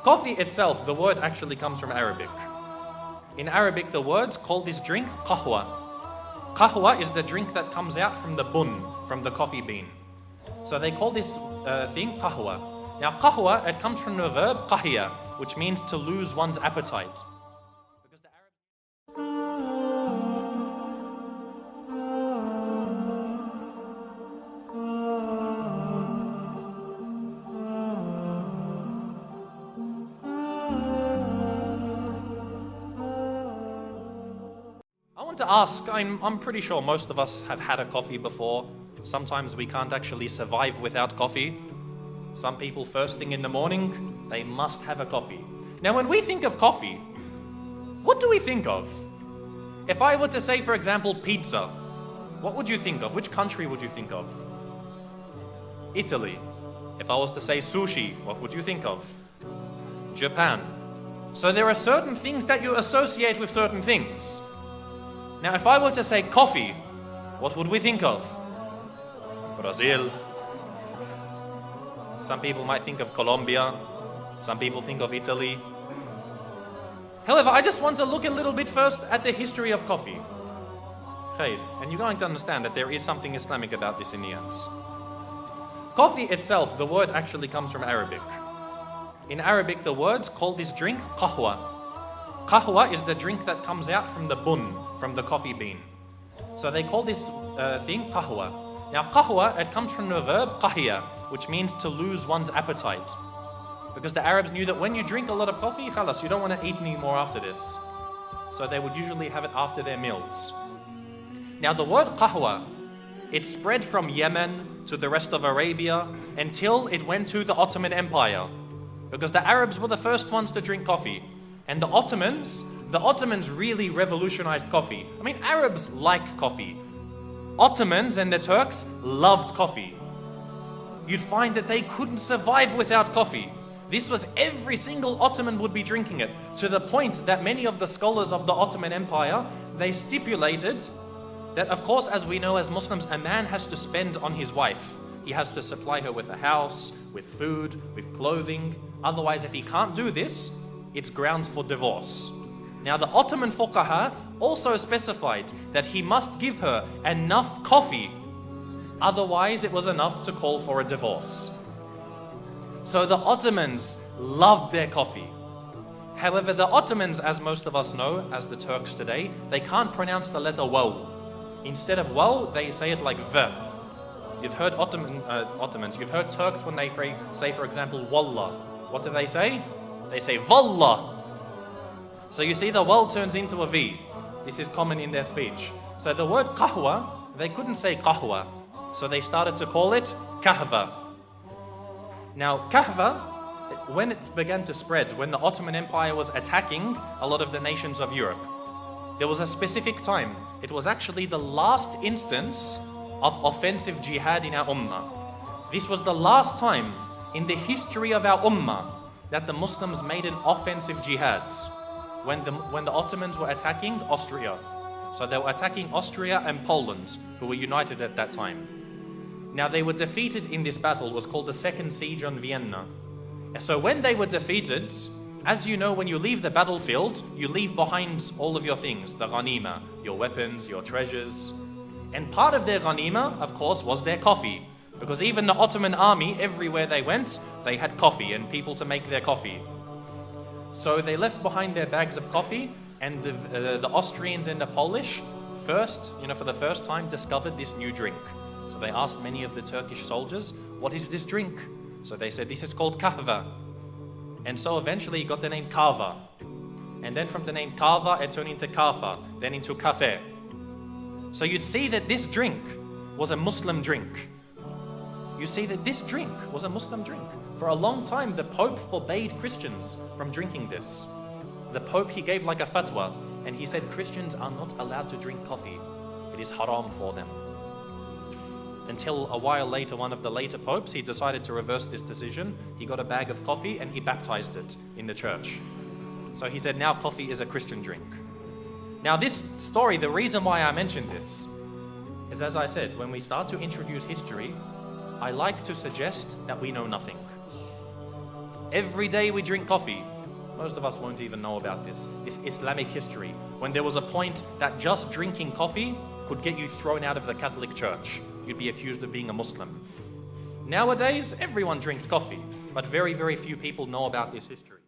Coffee itself, the word actually comes from Arabic. In Arabic, the words call this drink qahwa. Qahwa is the drink that comes out from the bun, from the coffee bean. So they call this thing qahwa. Now qahwa, it comes from the verb qahiya, which means to lose one's appetite. Because the I want to ask, I'm pretty sure most of us have had a coffee before. Sometimes we can't actually survive without coffee. Some people first thing in the morning, they must have a coffee. Now when we think of coffee, what do we think of? If I were to say, for example, pizza, what would you think of? Which country would you think of? Italy. If I was to say sushi, what would you think of? Japan. So there are certain things that you associate with certain things. Now if I were to say coffee, what would we think of? Brazil. Some people might think of Colombia. Some people think of Italy. However, I just want to look a little bit first at the history of coffee. Okay, and you're going to understand that there is something Islamic about this in the end. Coffee itself, the word actually comes from Arabic. In Arabic, the words call this drink qahwa. Qahwa is the drink that comes out from the bun, from the coffee bean. So they call this thing qahwa. Now qahwa, it comes from the verb qahiya, which means to lose one's appetite. Because the Arabs knew that when you drink a lot of coffee, khalas, you don't want to eat any more after this. So they would usually have it after their meals. Now the word qahwa, it spread from Yemen to the rest of Arabia until it went to the Ottoman Empire. Because the Arabs were the first ones to drink coffee. And the Ottomans really revolutionized coffee. I mean, Arabs like coffee. Ottomans and the Turks loved coffee. You'd find that they couldn't survive without coffee. This was every single Ottoman would be drinking it, to the point that many of the scholars of the Ottoman Empire, they stipulated that, of course, as we know as Muslims, a man has to spend on his wife. He has to supply her with a house, with food, with clothing. Otherwise, if he can't do this, it's grounds for divorce. Now the Ottoman fuqaha also specified that he must give her enough coffee, otherwise it was enough to call for a divorce. So the Ottomans loved their coffee. However, the Ottomans, as most of us know, as the Turks today, they can't pronounce the letter waw. Instead of waw, they say it like v. You've heard Ottomans, you've heard Turks when they say, for example, wallah. What do they say? They say wallah. So you see the waw turns into a v. This is common in their speech. So the word qahwa, they couldn't say qahwa. So they started to call it kahva. Now kahva, when it began to spread, when the Ottoman Empire was attacking a lot of the nations of Europe, there was a specific time. It was actually the last instance of offensive jihad in our ummah. This was the last time in the history of our ummah that the Muslims made an offensive jihad. When the Ottomans were attacking Austria. So they were attacking Austria and Poland, who were united at that time. Now they were defeated in this battle. It was called the Second Siege on Vienna. So when they were defeated, as you know, when you leave the battlefield, you leave behind all of your things, the ghanima, your weapons, your treasures. And part of their ghanima, of course, was their coffee. Because even the Ottoman army, everywhere they went, they had coffee and people to make their coffee. So they left behind their bags of coffee, and the Austrians and the Polish for the first time discovered this new drink. So they asked many of the Turkish soldiers, what is this drink? So they said, this is called kahva. And so eventually it got the name kava. And then from the name kava, it turned into kafa, then into cafe. So you'd see that this drink was a Muslim drink. You see that this drink was a Muslim drink. For a long time, the Pope forbade Christians from drinking this. The Pope, he gave like a fatwa, and he said Christians are not allowed to drink coffee. It is haram for them. Until a while later, one of the later popes, he decided to reverse this decision. He got a bag of coffee and he baptized it in the church. So he said now coffee is a Christian drink. Now this story, the reason why I mentioned this is, as I said, when we start to introduce history, I like to suggest that we know nothing. Every day we drink coffee. Most of us won't even know about this Islamic history, when there was a point that just drinking coffee could get you thrown out of the Catholic Church. You'd be accused of being a Muslim. Nowadays, everyone drinks coffee, but very, very few people know about this history.